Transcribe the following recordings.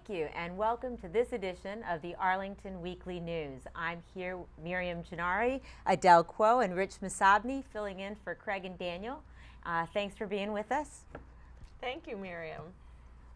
Thank you, and welcome to this edition of the Arlington Weekly News. I'm here, Miriam Gennari, Adele and Rich Massabny, filling in for Craig and Daniel. Thanks for being with us. Thank you, Miriam.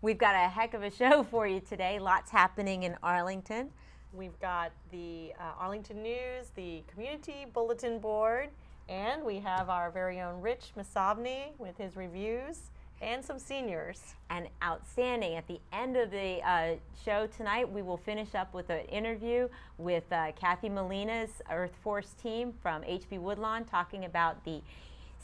We've got a heck of a show for you today. Lots happening in Arlington. We've got the Arlington News, the Community Bulletin Board, and we have our very own Rich Massabny with his reviews, and some seniors. And outstanding. At the end of the show tonight, we will finish up with an interview with Kathy Molina's Earthforce team from HB Woodlawn talking about the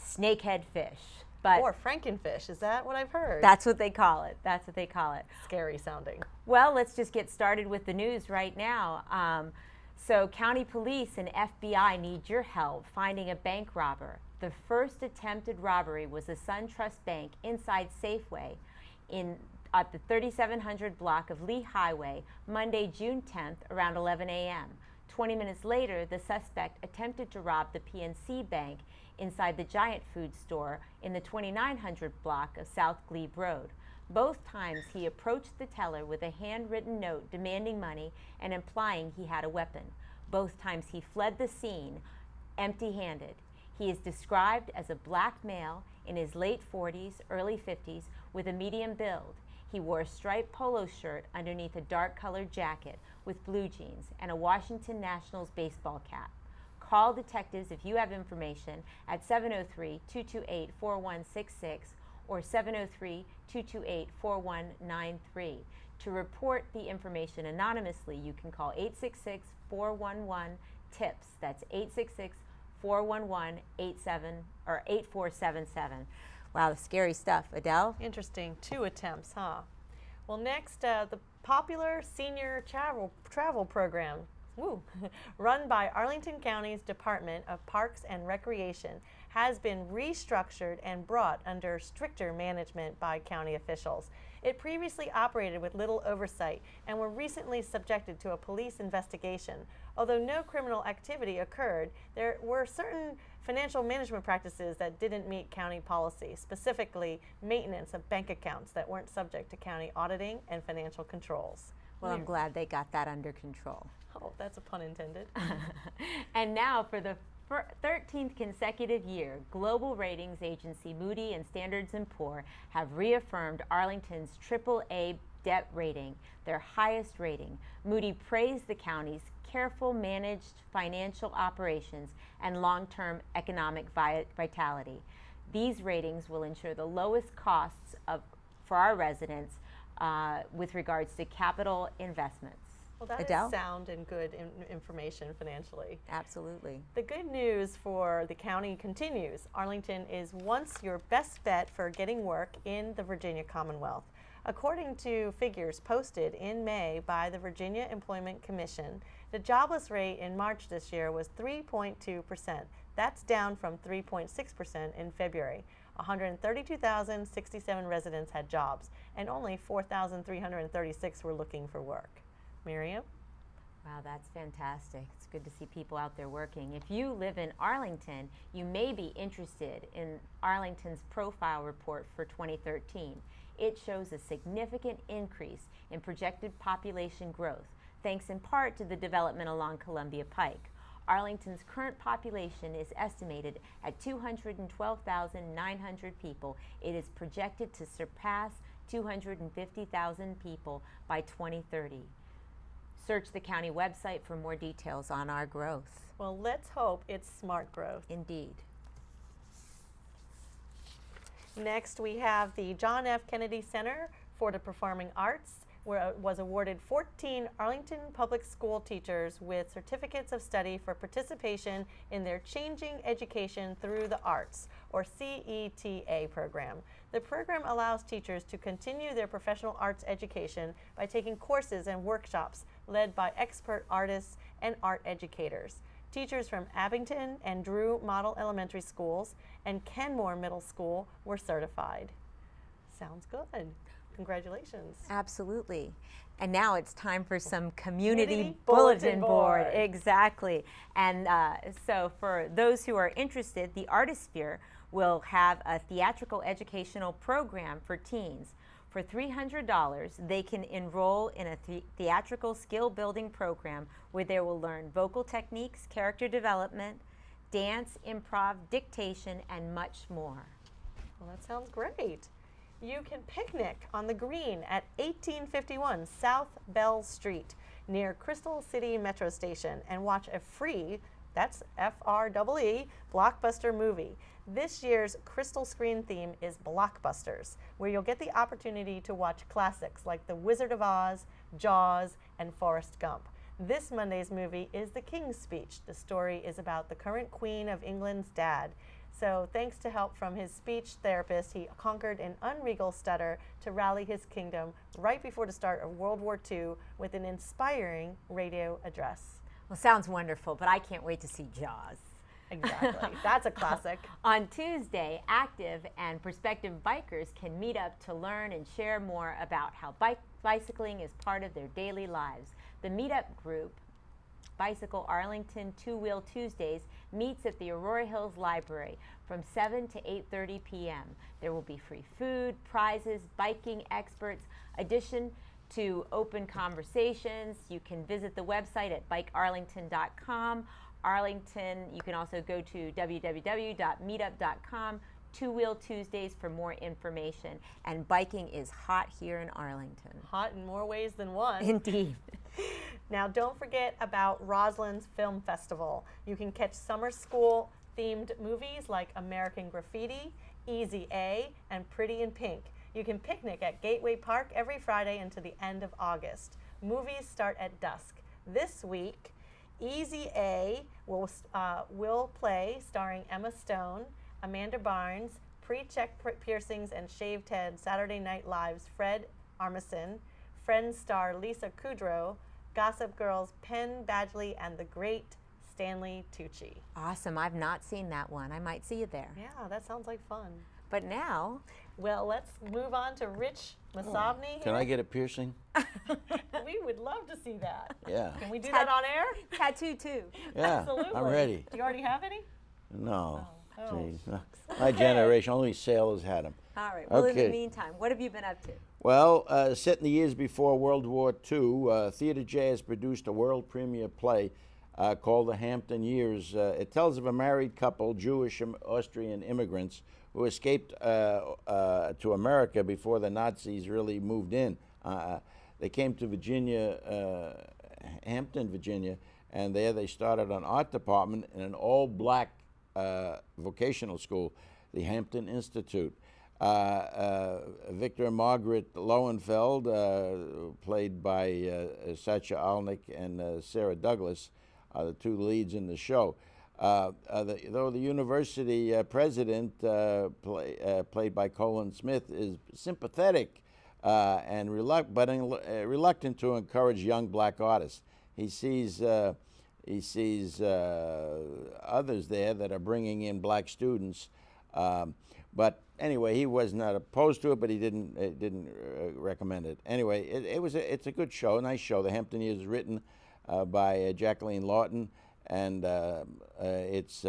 snakehead fish. Or Frankenfish, is that what I've heard? That's what they call it. That's what they call it. Scary sounding. Well, let's just get started with the news right now. So county police and FBI need your help finding a bank robber. The first attempted robbery was a SunTrust Bank inside Safeway at the 3700 block of Lee Highway, Monday, June 10th, around 11 a.m. 20 minutes later, the suspect attempted to rob the PNC Bank inside the Giant Food store in the 2900 block of South Glebe Road. Both times he approached the teller with a handwritten note demanding money and implying he had a weapon. Both times he fled the scene empty-handed. He is described as a black male in his late 40s, early 50s with a medium build. He wore a striped polo shirt underneath a dark-colored jacket with blue jeans and a Washington Nationals baseball cap. Call detectives if you have information at 703-228-4166 or 703-228-4193. To report the information anonymously, you can call 866-411-TIPS. That's 866-411-8477. Wow, scary stuff. Adele? Interesting. 2 attempts, huh? Well, next, the popular senior travel program, run by Arlington County's Department of Parks and Recreation, has been restructured and brought under stricter management by county officials. It previously operated with little oversight and were recently subjected to a police investigation. Although no criminal activity occurred, there were certain financial management practices that didn't meet county policy, specifically maintenance of bank accounts that weren't subject to county auditing and financial controls. Well, I'm glad they got that under control. Oh, that's a pun intended. And now for the 13th consecutive year, global ratings agency Moody and Standard & Poor have reaffirmed Arlington's AAA debt rating, their highest rating. Moody praised the county's careful managed financial operations and long-term economic vitality. These ratings will ensure the lowest costs for our residents with regards to capital investments. Well, that Adele? is sound and good information financially. Absolutely. The good news for the county continues. Arlington is once your best bet for getting work in the Virginia Commonwealth. According to figures posted in May by the Virginia Employment Commission, the jobless rate in March this year was 3.2%. That's down from 3.6% in February. 132,067 residents had jobs, and only 4,336 were looking for work. Miriam? Wow, that's fantastic. It's good to see people out there working. If you live in Arlington, you may be interested in Arlington's profile report for 2013. It shows a significant increase in projected population growth, thanks in part to the development along Columbia Pike. Arlington's current population is estimated at 212,900 people. It is projected to surpass 250,000 people by 2030. Search the county website for more details on our growth. Well, let's hope it's smart growth. Indeed. Next, we have the John F. Kennedy Center for the Performing Arts, where it was awarded 14 Arlington Public School teachers with certificates of study for participation in their Changing Education Through the Arts, or CETA program. The program allows teachers to continue their professional arts education by taking courses and workshops led by expert artists and art educators. Teachers from Abington and Drew Model Elementary Schools and Kenmore Middle School were certified. Sounds good. Congratulations. Absolutely. And now it's time for some community bulletin board. Exactly. And so for those who are interested, the Artisphere will have a theatrical educational program for teens. For $300, they can enroll in a theatrical skill building program where they will learn vocal techniques, character development, dance, improv, dictation, and much more. Well, that sounds great. You can picnic on the green at 1851 South Bell Street near Crystal City Metro Station and watch a free, that's FREE, blockbuster movie. This year's Crystal Screen theme is Blockbusters, where you'll get the opportunity to watch classics like The Wizard of Oz, Jaws, and Forrest Gump. This Monday's movie is The King's Speech. The story is about the current Queen of England's dad. So thanks to help from his speech therapist, he conquered an unregal stutter to rally his kingdom right before the start of World War II with an inspiring radio address. Well, sounds wonderful, but I can't wait to see Jaws. Exactly. That's a classic. On Tuesday, active and prospective bikers can meet up to learn and share more about how bicycling is part of their daily lives. The meetup group, Bicycle Arlington Two-Wheel Tuesdays, meets at the Aurora Hills Library from 7 to 8:30 p.m. There will be free food, prizes, biking experts, addition to open conversations. You can visit the website at bikearlington.com. Arlington, you can also go to www.meetup.com, Two-Wheel Tuesdays for more information. And biking is hot here in Arlington. Hot in more ways than one. Indeed. Now, don't forget about Roslyn's Film Festival. You can catch summer school themed movies like American Graffiti, Easy A, and Pretty in Pink. You can picnic at Gateway Park every Friday until the end of August. Movies start at dusk. This week, Easy A will play, starring Emma Stone, Amanda Barnes, Pre-Check Piercings and Shaved Head, Saturday Night Live's Fred Armisen, Friends star Lisa Kudrow, Gossip Girl's Penn Badgley, and the great Stanley Tucci. Awesome. I've not seen that one. I might see you there. Yeah, that sounds like fun. But now, well, let's move on to Rich Massabny. Can I get a piercing? We would love to see that. Yeah. Can we do that on air? tattoo too. Yeah, Absolutely. I'm ready. Do you already have any? No. Oh. Geez. My generation, only sailors had them. All right. Well, in the Okay. meantime, what have you been up to? Well, set in the years before World War II, Theatre J has produced a world premiere play called The Hampton Years. It tells of a married couple, Jewish Austrian immigrants, who escaped to America before the Nazis really moved in. They came to Virginia, Hampton, Virginia, and there they started an art department in an all-black vocational school, the Hampton Institute. Victor and Margaret Lowenfeld, played by Sacha Alnick and Sarah Douglas, are the two leads in the show. Though the university president, played by Colin Smith, is sympathetic and reluctant to encourage young black artists. He sees others there that are bringing in black students, but anyway, he was not opposed to it, but he didn't recommend it. Anyway, it's a good show, a nice show. The Hampton Years is written by Jacqueline Lawton, and it's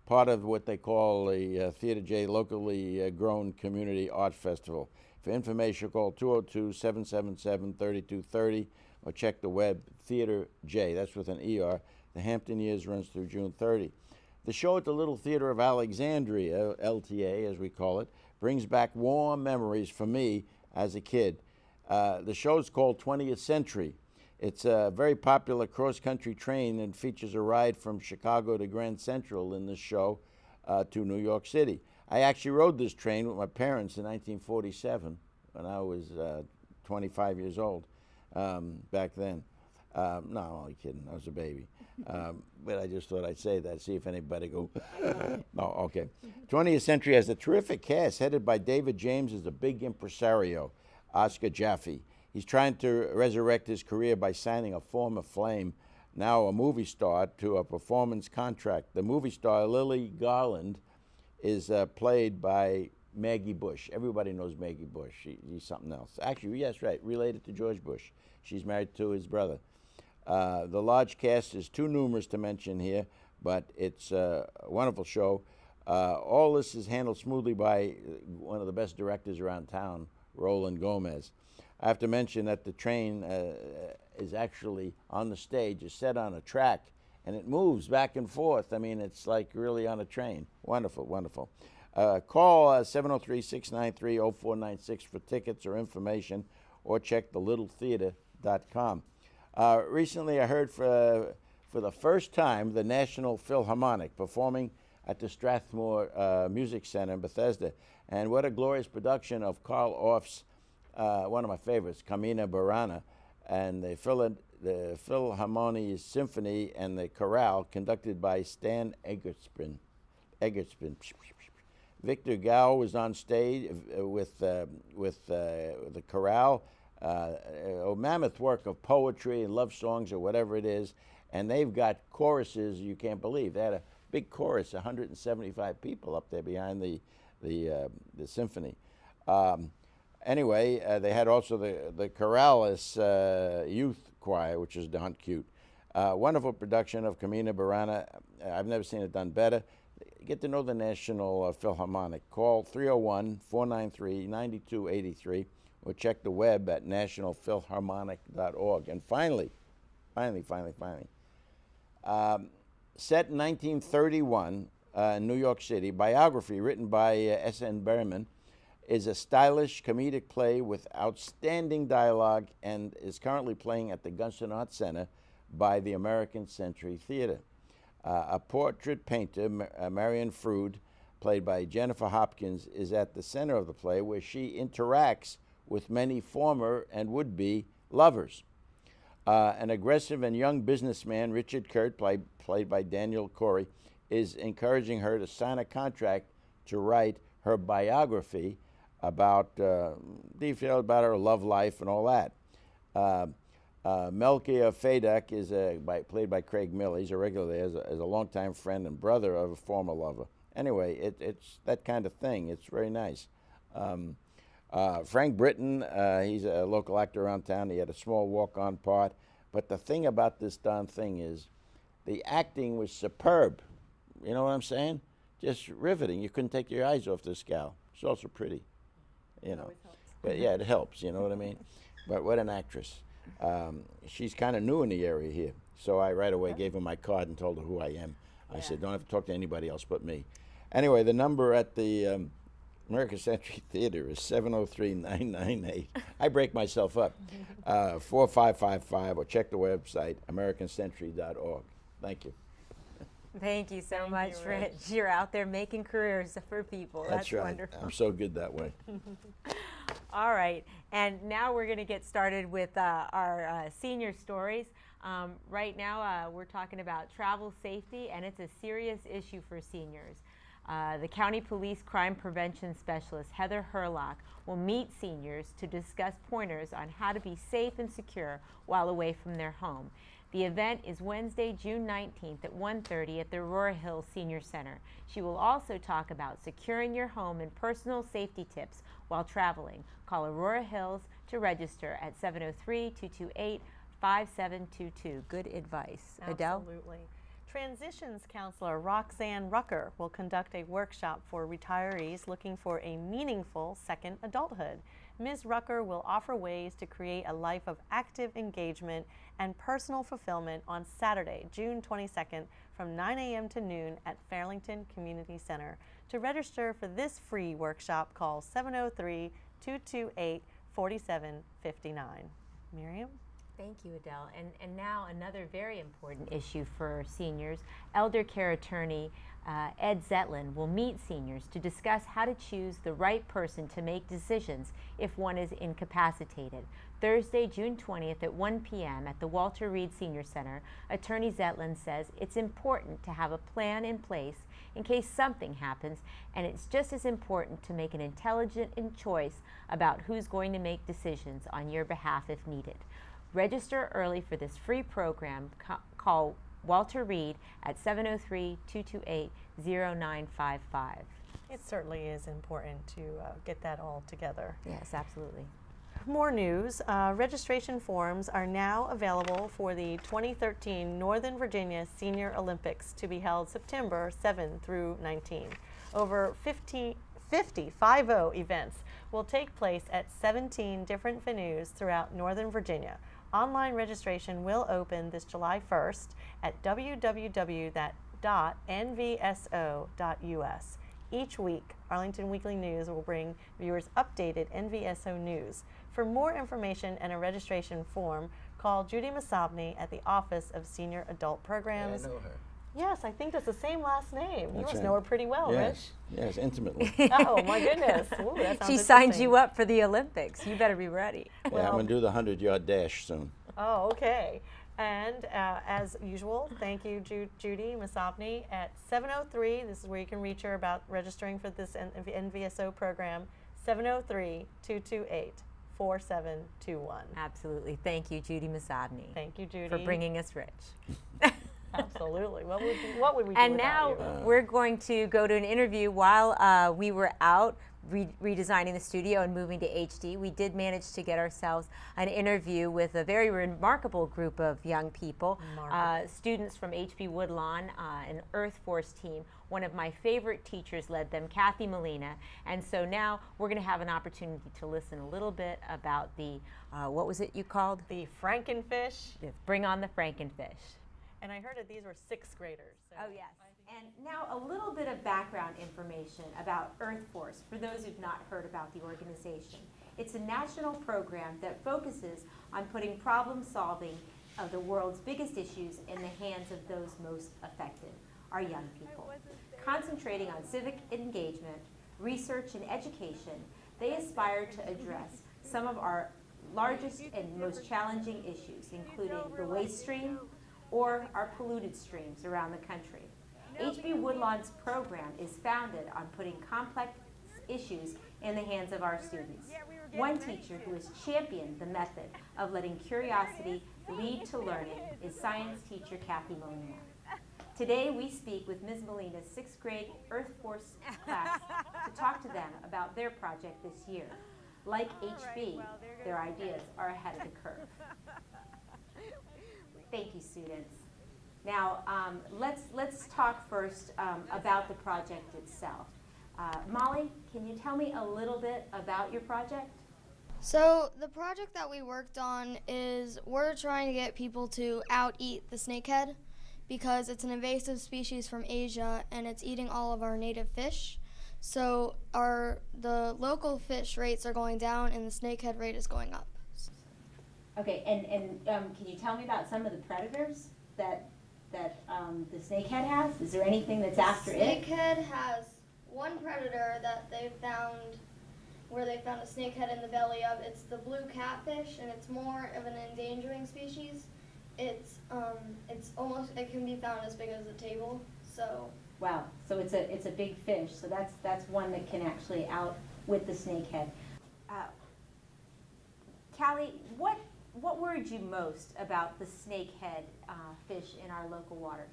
part of what they call a Theatre J locally grown community art festival. For information, call 202-777-3230 or check the web, Theatre J, that's with an ER. The Hampton Years runs through June 30. The show at the Little Theatre of Alexandria, LTA as we call it, brings back warm memories for me as a kid. The show's called 20th Century. It's a very popular cross-country train and features a ride from Chicago to Grand Central in this show to New York City. I actually rode this train with my parents in 1947 when I was 25 years old back then. No, I'm only kidding. I was a baby. But I just thought I'd say that, see if anybody go, no, okay. 20th Century has a terrific cast headed by David James as a big impresario, Oscar Jaffe. He's trying to resurrect his career by signing a former Flame, now a movie star, to a performance contract. The movie star, Lily Garland, is played by Maggie Bush. Everybody knows Maggie Bush. She's something else. Actually, yes, right, related to George Bush. She's married to his brother. The large cast is too numerous to mention here, but it's a wonderful show. All this is handled smoothly by one of the best directors around town, Roland Gomez. I have to mention that the train is actually on the stage, is set on a track, and it moves back and forth. I mean, it's like really on a train. Wonderful, wonderful. Call 703-693-0496 for tickets or information, or check thelittletheater.com. Recently, I heard for the first time the National Philharmonic performing at the Strathmore Music Center in Bethesda. And what a glorious production of Carl Orff's, one of my favorites, Carmina Burana, and the Philharmonic Symphony and the chorale conducted by Stan Egerspin. Victor Gao was on stage with the chorale, a mammoth work of poetry and love songs or whatever it is, and they've got choruses you can't believe. They had a big chorus, 175 people up there behind the symphony. Anyway, they had also the Chorales Youth Choir, which is darn cute. Wonderful production of Carmina Burana. I've never seen it done better. Get to know the National Philharmonic. Call 301-493-9283 or check the web at nationalphilharmonic.org. And finally, set in 1931 in New York City, biography written by S.N. Berman is a stylish comedic play with outstanding dialogue and is currently playing at the Gunston Arts Center by the American Century Theater. A portrait painter, Marion Froude, played by Jennifer Hopkins, is at the center of the play, where she interacts with many former and would-be lovers. An aggressive and young businessman, Richard Kurt, played by Daniel Corey, is encouraging her to sign a contract to write her biography about detail about her love life and all that. Melchior Fadek is played by Craig Mill. He's a regular there, as a longtime friend and brother of a former lover. Anyway, it's that kind of thing. It's very nice. Frank Britton, he's a local actor around town. He had a small walk-on part. But the thing about this darn thing is the acting was superb. You know what I'm saying? Just riveting. You couldn't take your eyes off this gal. She's also pretty, you know. But yeah, it helps, you know what I mean? But what an actress. She's kind of new in the area here. So I right away gave her my card and told her who I am. I said, don't have to talk to anybody else but me. Anyway, the number at the American Century Theater is 703-998. I break myself up. 4555, or check the website, americancentury.org. Thank you. Thank you so much, Rich. You're out there making careers for people. That's right. Wonderful. I'm so good that way. All right, and now we're going to get started with our senior stories. Right now, we're talking about travel safety, and it's a serious issue for seniors. The County Police Crime Prevention Specialist, Heather Herlock, will meet seniors to discuss pointers on how to be safe and secure while away from their home. The event is Wednesday, June 19th at 1:30 at the Aurora Hills Senior Center. She will also talk about securing your home and personal safety tips while traveling. Call Aurora Hills to register at 703-228-5722. Good advice. Adele? Absolutely. Transitions counselor Roxanne Rucker will conduct a workshop for retirees looking for a meaningful second adulthood. Ms. Rucker will offer ways to create a life of active engagement and personal fulfillment on Saturday, June 22nd from 9 a.m. to noon at Fairlington Community Center. To register for this free workshop, call 703-228-4759. Miriam? Thank you, Adele. And now another very important issue for seniors. Elder care attorney Ed Zetlin will meet seniors to discuss how to choose the right person to make decisions if one is incapacitated. Thursday, June 20th at 1 p.m. at the Walter Reed Senior Center, Attorney Zetlin says it's important to have a plan in place in case something happens, and it's just as important to make an intelligent choice about who's going to make decisions on your behalf if needed. Register early for this free program. Call Walter Reed at 703-228-0955. It certainly is important to get that all together. Yes, absolutely. More news. Registration forms are now available for the 2013 Northern Virginia Senior Olympics to be held September 7 through 19. Over 50 events will take place at 17 different venues throughout Northern Virginia. Online registration will open this July 1st at www.nvso.us. Each week, Arlington Weekly News will bring viewers updated NVSO news. For more information and a registration form, call Judy Massabny at the Office of Senior Adult Programs. Yeah, I know her. Yes, I think that's the same last name. You That's must right. know her pretty well, Yes, yes, intimately. Rich. Oh, my goodness. Ooh, that sounds She signed interesting. you up for the Olympics. You better be ready. Yeah, I'm going to do the 100-yard dash soon. Oh, okay. And as usual, thank you, Judy Massabny at 703. This is where you can reach her about registering for this NVSO program, 703-228-4721. Absolutely. Thank you, Judy Massabny, Thank you, Judy. for bringing us Rich. Absolutely. What would we do And without now you? we're going to go to an interview while we were out redesigning the studio and moving to HD. We did manage to get ourselves an interview with a very remarkable group of young people, students from HB Woodlawn, an Earthforce team. One of my favorite teachers led them, Kathy Molina. And so now we're going to have an opportunity to listen a little bit about the, what was it you called? The Frankenfish. Bring on the Frankenfish. And I heard that these were sixth graders. So Oh, yes. And now a little bit of background information about Earthforce for those who've not heard about the organization. It's a national program that focuses on putting problem solving of the world's biggest issues in the hands of those most affected, our young people. Concentrating on civic engagement, research, and education, they aspire to address some of our largest and most challenging issues, including the waste stream, or our polluted streams around the country. HB Woodlawn's program is founded on putting complex issues in the hands of our students. One teacher who has championed the method of letting curiosity lead to learning is science teacher Kathy Molina. Today we speak with Ms. Molina's 6th grade Earthforce class to talk to them about their project this year. Like HB, their ideas are ahead of the curve. Thank you, students. Now, let's talk first about the project itself. Molly, can you tell me a little bit about your project? So the project that we worked on is we're trying to get people to out-eat the snakehead because it's an invasive species from Asia and it's eating all of our native fish. So the local fish rates are going down and the snakehead rate is going up. Okay, and can you tell me about some of the predators that the snakehead has? Is there anything that's after it? Snakehead has one predator that they found where they found a snakehead in the belly of. It's the blue catfish, and it's more of an endangering species. It can be found as big as a table. So Wow, so it's a big fish. So that's one that can actually outwit the snakehead. Callie, what worried you most about the snakehead fish in our local waters?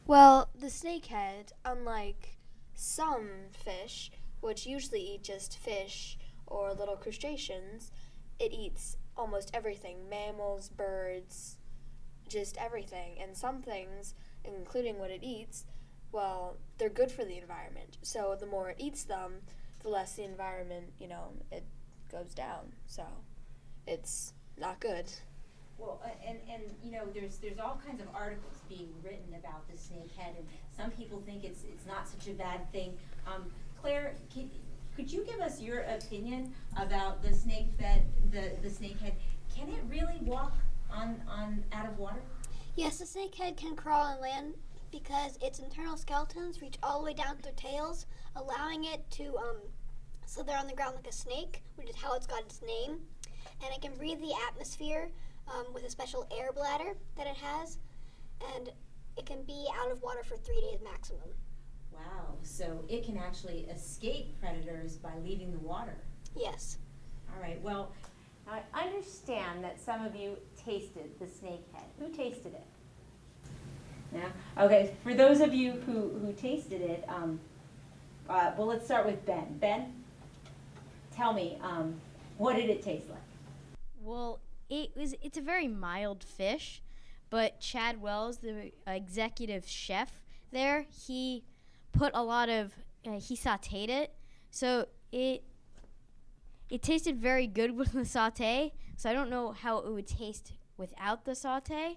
Well, the snakehead, unlike some fish, which usually eat just fish or little crustaceans, it eats almost everything, mammals, birds, just everything. And some things, including what it eats, well, they're good for the environment. So the more it eats them, the less the environment, it goes down. So it's not good. Well, and there's all kinds of articles being written about the snakehead, and some people think it's not such a bad thing. Claire, could you give us your opinion about the snakehead? Can it really walk on out of water? Yes, the snakehead can crawl on land because its internal skeletons reach all the way down to their tails, allowing it to slither on the ground like a snake, which is how it's got its name. And it can breathe the atmosphere with a special air bladder that it has, and it can be out of water for 3 days maximum. Wow, so it can actually escape predators by leaving the water. Yes. All right, well, now I understand that some of you tasted the snakehead. Who tasted it? Yeah? Okay, for those of you who tasted it, well, let's start with Ben. Ben, tell me, what did it taste like? Well, it's a very mild fish, but Chad Wells, the executive chef there, he put a lot of he sautéed it, so it tasted very good with the sauté. So I don't know how it would taste without the sauté,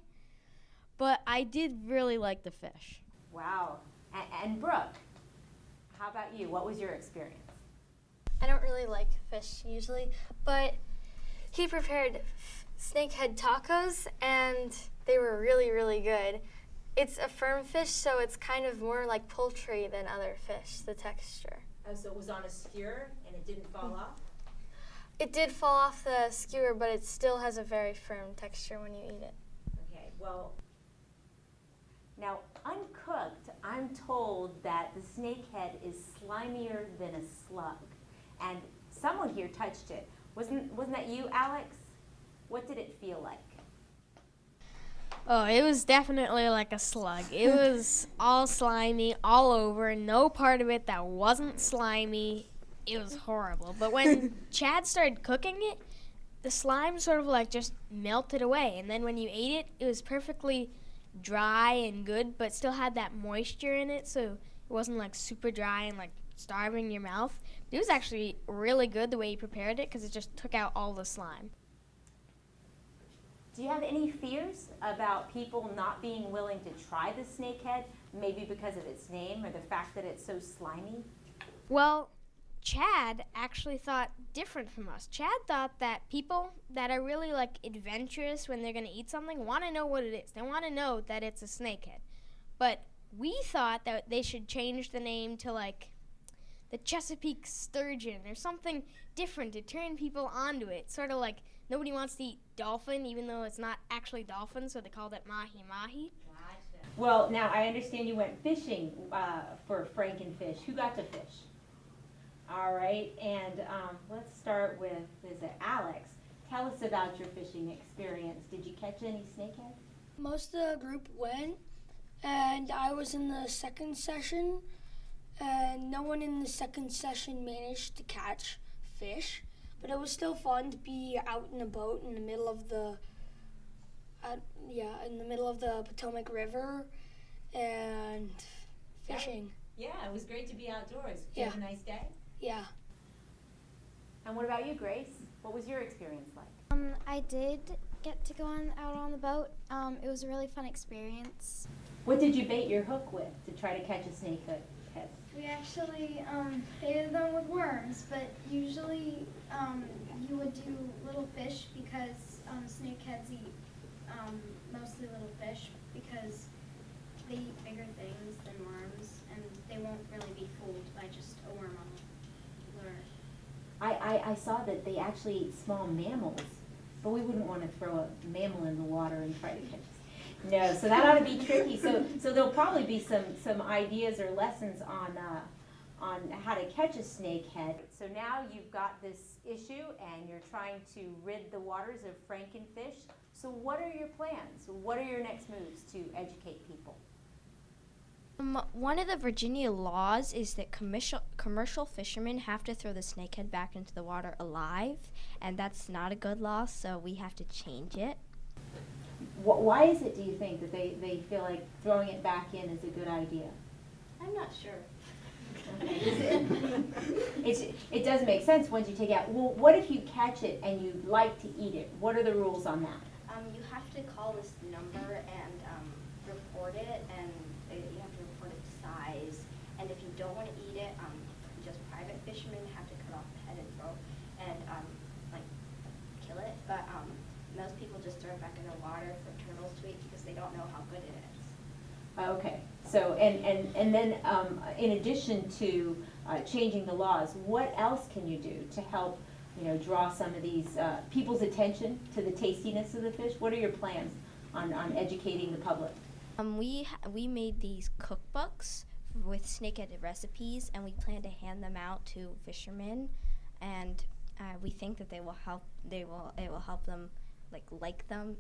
but I did really like the fish. Wow. And Brooke, how about you? What was your experience? I don't really like fish usually, but he prepared snakehead tacos, and they were really, really good. It's a firm fish, so it's kind of more like poultry than other fish, the texture. Oh, so it was on a skewer and it didn't fall off? It did fall off the skewer, but it still has a very firm texture when you eat it. Okay, well, now uncooked, I'm told that the snakehead is slimier than a slug. And someone here touched it. Wasn't that you, Alex? What did it feel like? Oh, it was definitely like a slug. It was all slimy, all over, no part of it that wasn't slimy. It was horrible. But when Chad started cooking it, the slime sort of like just melted away. And then when you ate it, it was perfectly dry and good, but still had that moisture in it, so it wasn't like super dry and like starving your mouth. It was actually really good the way he prepared it because it just took out all the slime. Do you have any fears about people not being willing to try the snakehead, maybe because of its name or the fact that it's so slimy? Well, Chad actually thought different from us. Chad thought that people that are really like adventurous when they're going to eat something want to know what it is. They want to know that it's a snakehead. But we thought that they should change the name to like the Chesapeake sturgeon or something different to turn people onto it. Sort of like nobody wants to eat dolphin, even though it's not actually dolphin, so they called it mahi-mahi. Gotcha. Well, now I understand you went fishing for frankenfish. Who got to fish? All right, and let's start with, is it Alex? Tell us about your fishing experience. Did you catch any snakehead? Most of the group went, and I was in the second session, and no one in the second session managed to catch fish, but it was still fun to be out in a boat in the middle of the Potomac River and fishing. Yeah, it was great to be outdoors. Did you have a nice day? Yeah. And what about you, Grace? What was your experience like? I did get to go out on the boat. It was a really fun experience. What did you bait your hook with to try to catch a snakehead? We actually baited them with worms, but usually you would do little fish because snakeheads eat mostly little fish because they eat bigger things than worms, and they won't really be fooled by just a worm on the lure. I saw that they actually eat small mammals, but we wouldn't want to throw a mammal in the water and try to catch it. No, so that ought to be tricky. So there'll probably be some ideas or lessons on how to catch a snakehead. So now you've got this issue and you're trying to rid the waters of frankenfish. So what are your plans? What are your next moves to educate people? One of the Virginia laws is that commercial fishermen have to throw the snakehead back into the water alive, and that's not a good law, so we have to change it. Why is it, do you think, that they feel like throwing it back in is a good idea? I'm not sure. It does make sense once you take it out. Well, what if you catch it and you like to eat it? What are the rules on that? You have to call this number and report it, and you have to report its size. And if you don't want to eat it, just private fishermen have to cut off the head and throat and kill it. But most people just throw it back in the water for turtles to eat because they don't know how good it is. Okay. So and then in addition to changing the laws, what else can you do to help draw some of these people's attention to the tastiness of the fish? What are your plans on educating the public? We made these cookbooks with snakehead recipes, and we plan to hand them out to fishermen, and we think that it will help them like them.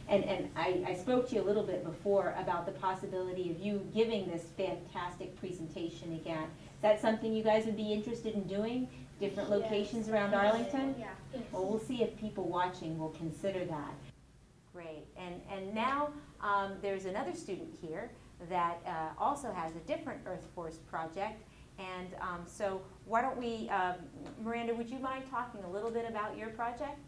And I spoke to you a little bit before about the possibility of you giving this fantastic presentation again. Is that something you guys would be interested in doing? different locations around Arlington? Yeah. Well, we'll see if people watching will consider that. Great. And now there's another student here that also has a different Earthforce project. And so why don't we, Miranda, would you mind talking a little bit about your project?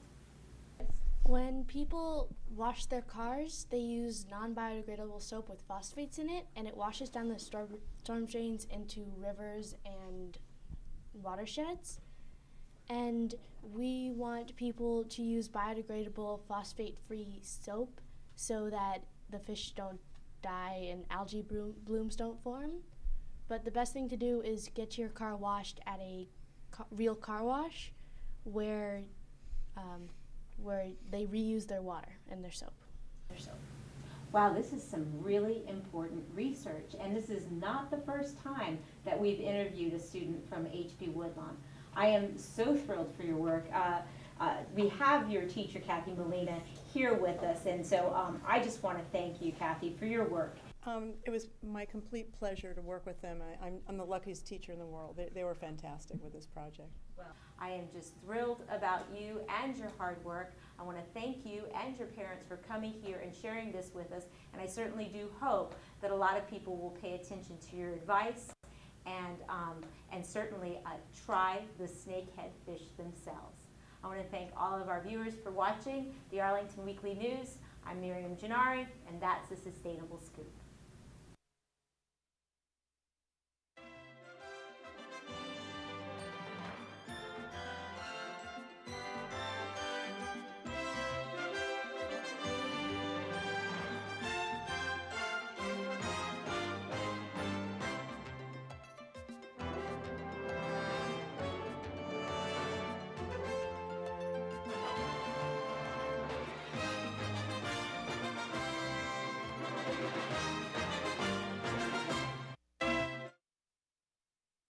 When people wash their cars, they use non-biodegradable soap with phosphates in it, and it washes down the storm drains into rivers and watersheds. And we want people to use biodegradable phosphate-free soap so that the fish don't die and algae blooms don't form. But the best thing to do is get your car washed at a real car wash where they reuse their water and their soap. Wow, this is some really important research, and this is not the first time that we've interviewed a student from HP Woodlawn. I am so thrilled for your work. We have your teacher, Kathy Molina, here with us, and so I just want to thank you, Kathy, for your work. It was my complete pleasure to work with them. I'm the luckiest teacher in the world. They were fantastic with this project. Well, I am just thrilled about you and your hard work. I want to thank you and your parents for coming here and sharing this with us, and I certainly do hope that a lot of people will pay attention to your advice and certainly try the snakehead fish themselves. I want to thank all of our viewers for watching the Arlington Weekly News. I'm Miriam Gennari, and that's the Sustainable Scoop.